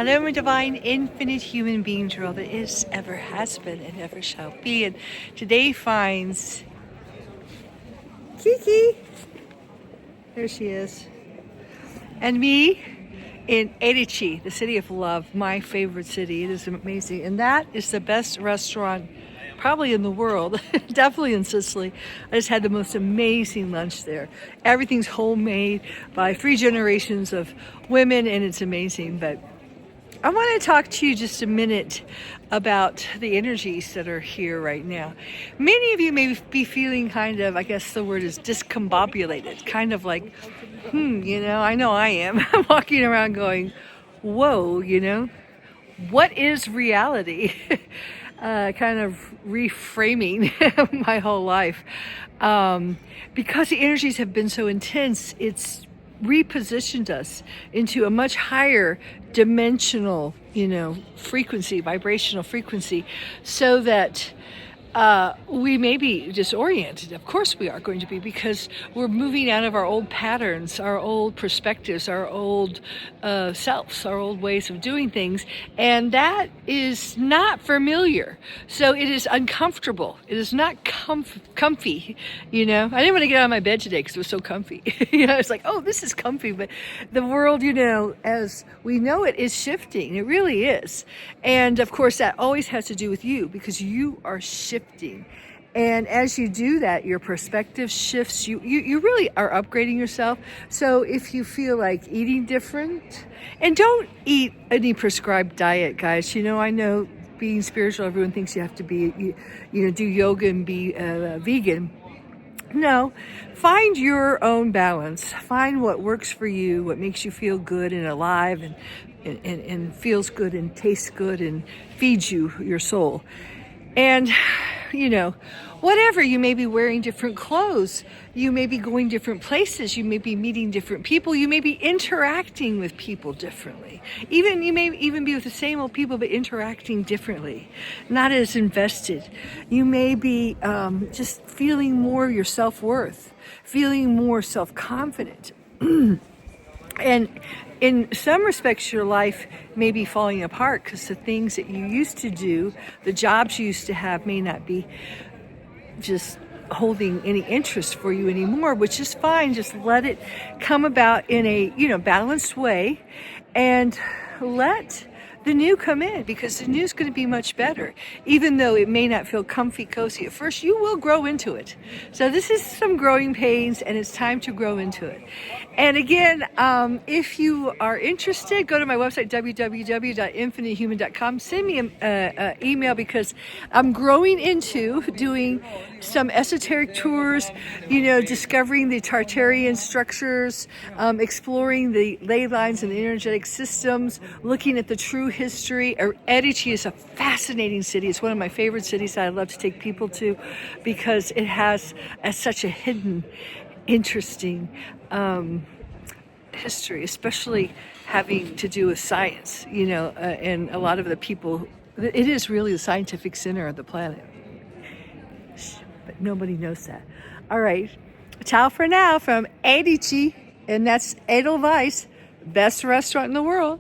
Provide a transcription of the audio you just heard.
Hello, my divine, infinite human beings, world that is, ever has been, and ever shall be. And today finds Kiki. There she is. And me in Edici, the city of love, my favorite city. It is amazing. And that is the best restaurant probably in the world, definitely in Sicily. I just had the most amazing lunch there. Everything's homemade by 3 generations of women, and it's amazing. But I want to talk to you just a minute about the energies that are here right now. Many of you may be feeling kind of, I guess the word is discombobulated, kind of like, I know I am. I'm walking around going, whoa, what is reality? Kind of reframing my whole life. Because the energies have been so intense, it's repositioned us into a much higher dimensional, frequency, vibrational frequency, so that we may be disoriented. Of course we are going to be, because we're moving out of our old patterns, our old perspectives, our old selves, our old ways of doing things. And that is not familiar. So it is uncomfortable. It is not comfy, I didn't want to get out of my bed today because it was so comfy. It's like, oh, this is comfy. But the world, as we know it, is shifting. It really is. And of course, that always has to do with you, because you are shifting. And as you do that, your perspective shifts. You really are upgrading yourself. So if you feel like eating different, and don't eat any prescribed diet, guys. I know being spiritual, everyone thinks you have to be, do yoga and be vegan. No, find your own balance. Find what works for you, what makes you feel good and alive and feels good and tastes good and feeds you, your soul. And, whatever, you may be wearing different clothes, you may be going different places, you may be meeting different people, you may be interacting with people differently. You may even be with the same old people, but interacting differently, not as invested. You may be just feeling more your self-worth, feeling more self-confident. And in some respects, your life may be falling apart because the things that you used to do, the jobs you used to have, may not be just holding any interest for you anymore, which is fine. Just let it come about in a, balanced way, and let the new come in, because the new is going to be much better. Even though it may not feel comfy, cozy at first, you will grow into it. So this is some growing pains, and it's time to grow into it. And again, if you are interested, go to my website, www.infinitehuman.com. Send me an email, because I'm growing into doing some esoteric tours, discovering the Tartarian structures, exploring the ley lines and the energetic systems, looking at the true history. Edici is a fascinating city. It's one of my favorite cities that I love to take people to, because it has such a hidden, interesting history, especially having to do with science, and a lot of the people, it is really the scientific center of the planet. But nobody knows that. All right. Ciao for now from Edici, and that's Edelweiss, best restaurant in the world.